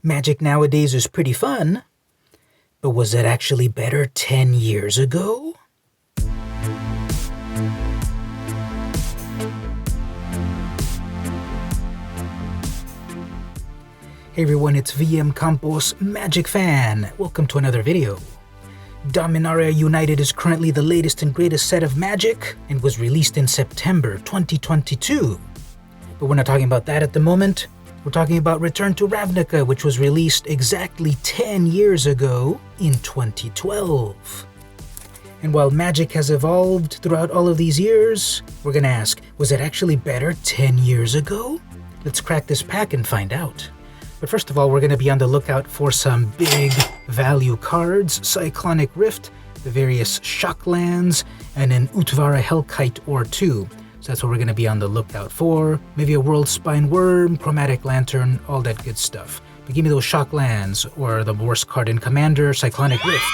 Magic nowadays is pretty fun, but was it actually better 10 years ago? Hey everyone, it's VM Campos, Magic fan. Welcome to another video. Dominaria United is currently the latest and greatest set of Magic and was released in September 2022. But we're not talking about that at the moment. We're talking about Return to Ravnica, which was released exactly 10 years ago in 2012. And while Magic has evolved throughout all of these years, we're gonna ask, was it actually better 10 years ago? Let's crack this pack and find out. But first of all, we're gonna be on the lookout for some big value cards, Cyclonic Rift, the various shock lands, and an Utvara Hellkite or two. So that's what we're going to be on the lookout for. Maybe a World Spine Worm, Chromatic Lantern, all that good stuff. But give me those shock lands, or the worst card in Commander, Cyclonic Rift.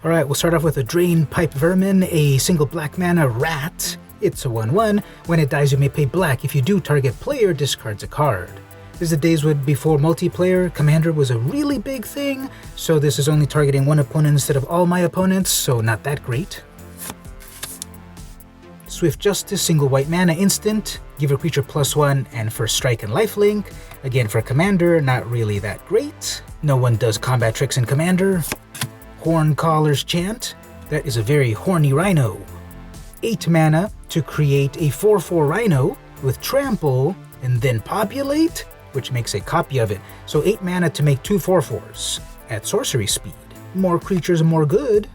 Alright, we'll start off with a Drain Pipe Vermin, a single black mana rat. It's a 1/1. When it dies, you may pay black. If you do, target player discards a card. This is the days when before multiplayer, Commander was a really big thing, so this is only targeting one opponent instead of all my opponents, so not that great. Swift Justice, single white mana instant, give a creature +1 and for strike and lifelink. Again, for Commander, not really that great. No one does combat tricks in Commander. Horncaller's Chant, that is a very horny rhino. 8 mana to create a 4/4 rhino with trample and then populate, which makes a copy of it. So 8 mana to make 2 4/4s at sorcery speed. More creatures, more good.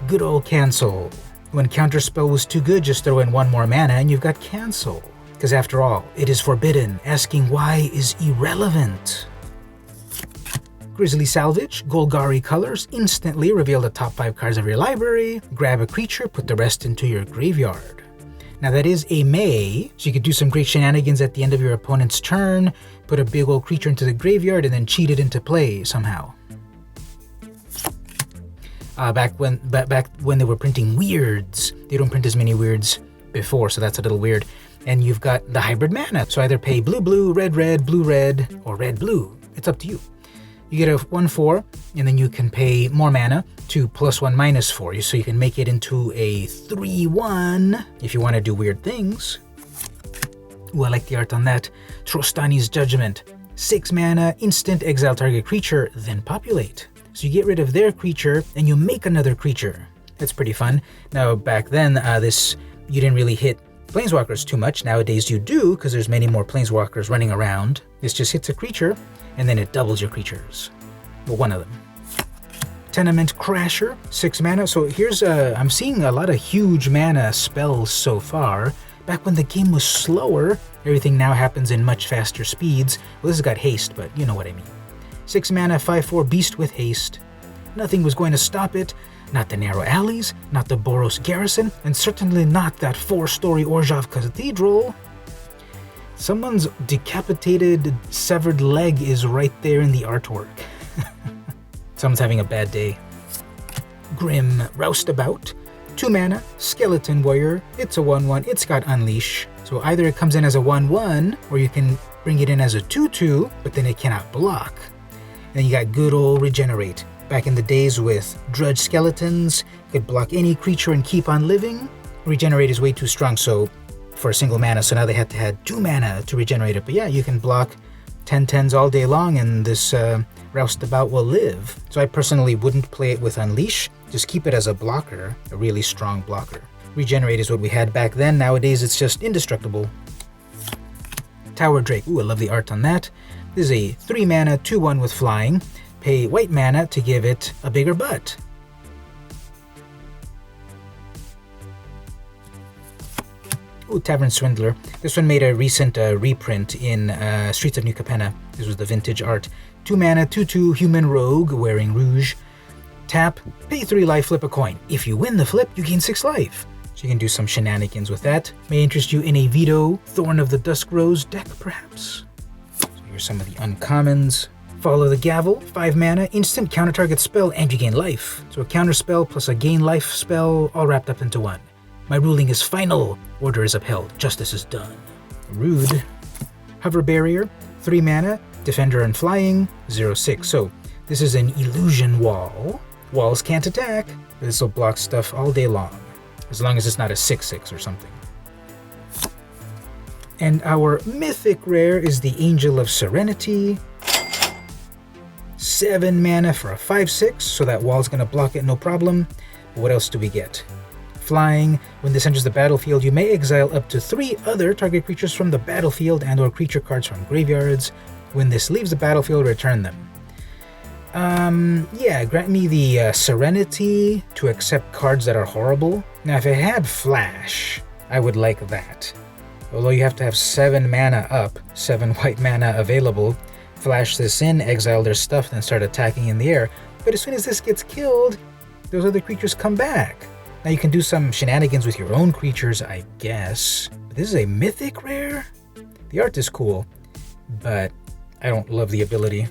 Good old cancel. When counterspell was too good, just throw in 1 more mana and you've got cancel. Because after all, it is forbidden. Asking why is irrelevant. Grizzly Salvage, Golgari colors, instantly reveal the top 5 cards of your library, grab a creature, put the rest into your graveyard. Now that is a May, so you could do some great shenanigans at the end of your opponent's turn, put a big old creature into the graveyard and then cheat it into play somehow. Back when they were printing weirds, they don't print as many weirds before, so that's a little weird. And you've got the hybrid mana, so either pay blue, red, blue, or red. It's up to you. You get a 1/4, and then you can pay more mana to +1/-4, so you can make it into a 3/1 if you want to do weird things. Ooh, I like the art on that. Trostani's Judgment. 6 mana, instant, exile target creature, then populate. So you get rid of their creature, and you make another creature. That's pretty fun. Now, back then, you didn't really hit Planeswalkers too much. Nowadays you do, because there's many more Planeswalkers running around. This just hits a creature, and then it doubles your creatures. Well, one of them. Tenement Crasher, 6 mana. So here's I'm seeing a lot of huge mana spells so far. Back when the game was slower, everything now happens in much faster speeds. Well, this has got haste, but you know what I mean. 6 mana, 5/4 beast with haste. Nothing was going to stop it. Not the narrow alleys, not the Boros Garrison, and certainly not that 4-story Orzhov Cathedral. Someone's decapitated, severed leg is right there in the artwork. Someone's having a bad day. Grim Roustabout, 2 mana, Skeleton Warrior, it's a 1/1, it's got Unleash. So either it comes in as a 1/1, or you can bring it in as a 2/2, but then it cannot block. Then you got good old Regenerate. Back in the days with Drudge Skeletons, you could block any creature and keep on living. Regenerate is way too strong, so for a single mana, so now they had to add 2 mana to regenerate it. But yeah, you can block 10/10s all day long and this Roustabout will live. So I personally wouldn't play it with Unleash, just keep it as a blocker, a really strong blocker. Regenerate is what we had back then, nowadays it's just indestructible. Tower Drake, ooh, I love the art on that. This is a 3 mana, 2/1 with flying. Pay white mana to give it a bigger butt. Ooh, Tavern Swindler. This one made a recent reprint in Streets of New Capenna. This was the vintage art. 2 mana, 2/2, human rogue wearing rouge. Tap, pay 3 life, flip a coin. If you win the flip, you gain 6 life. So you can do some shenanigans with that. May interest you in a Veto, Thorn of the Dusk Rose deck, perhaps. So here's some of the uncommons. Follow the Gavel, 5 mana, instant counter target spell, and you gain life. So a counter spell plus a gain life spell all wrapped up into one. My ruling is final. Order is upheld. Justice is done. Rude. Hover Barrier, 3 mana, Defender and Flying, 0/6. So this is an illusion wall. Walls can't attack. This will block stuff all day long, as long as it's not a 6/6 or something. And our Mythic Rare is the Angel of Serenity. 7 mana for a 5/6, so that wall's gonna block it no problem. But what else do we get? Flying. When this enters the battlefield, you may exile up to 3 other target creatures from the battlefield and/or creature cards from graveyards. When this leaves the battlefield, return them. Yeah, grant me the Serenity to accept cards that are horrible. Now, if it had Flash, I would like that. Although you have to have 7 mana up, 7 white mana available, flash this in, exile their stuff, then start attacking in the air. But as soon as this gets killed, those other creatures come back. Now you can do some shenanigans with your own creatures, I guess. But this is a Mythic Rare? The art is cool, but I don't love the ability.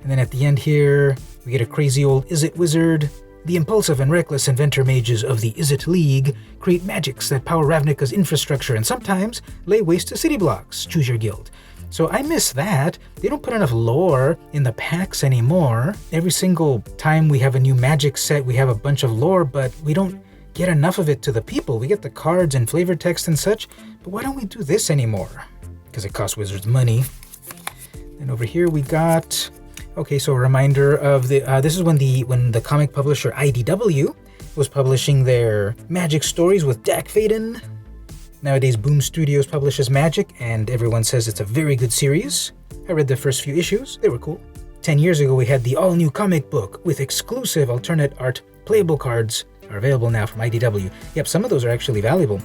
And then at the end here, we get a crazy old Izzet Wizard. The impulsive and reckless inventor mages of the Izzet League create magics that power Ravnica's infrastructure and sometimes lay waste to city blocks. Choose your guild. So I miss that. They don't put enough lore in the packs anymore. Every single time we have a new magic set, we have a bunch of lore, but we don't get enough of it to the people. We get the cards and flavor text and such, but why don't we do this anymore? Because it costs wizards money. And over here we got... Okay, so a reminder of the... this is when the comic publisher IDW was publishing their magic stories with Dak Faden. Nowadays, Boom Studios publishes Magic, and everyone says it's a very good series. I read the first few issues. They were cool. 10 years ago, we had the all-new comic book with exclusive alternate art playable cards are available now from IDW. Yep, some of those are actually valuable.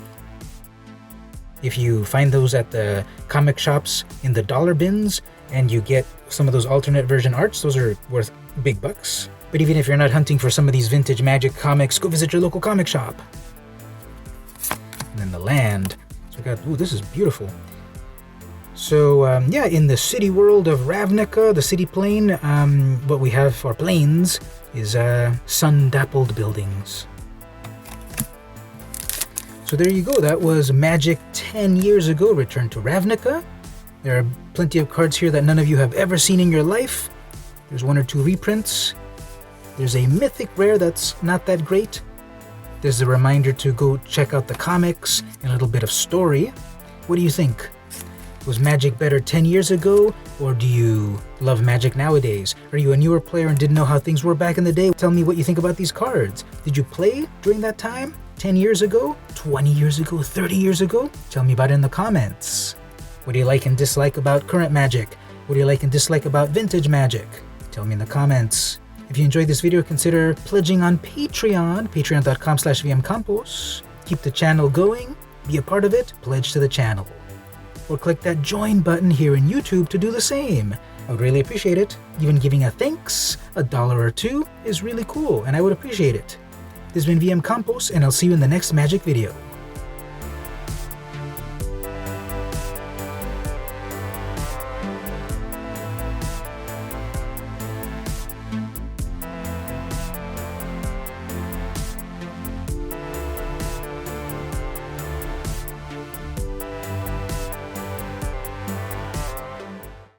If you find those at the comic shops in the dollar bins, and you get some of those alternate version arts, those are worth big bucks. But even if you're not hunting for some of these vintage Magic comics, go visit your local comic shop. And then the land. So we got, ooh, this is beautiful. So, yeah, in the city world of Ravnica, the city plane, what we have for planes is sun-dappled buildings. So there you go, that was Magic 10 years ago, returned to Ravnica. There are plenty of cards here that none of you have ever seen in your life. There's 1 or 2 reprints. There's a Mythic Rare that's not that great. There's a reminder to go check out the comics and a little bit of story. What do you think? Was Magic better 10 years ago, or do you love Magic nowadays? Are you a newer player and didn't know how things were back in the day? Tell me what you think about these cards. Did you play during that time? 10 years ago? 20 years ago? 30 years ago? Tell me about it in the comments. What do you like and dislike about current Magic? What do you like and dislike about vintage Magic? Tell me in the comments. If you enjoyed this video, consider pledging on Patreon, patreon.com/vmcampos. Keep the channel going, be a part of it, pledge to the channel. Or click that join button here in YouTube to do the same. I would really appreciate it. Even giving a thanks, $1 or $2 is really cool, and I would appreciate it. This has been VM Campos, and I'll see you in the next Magic video.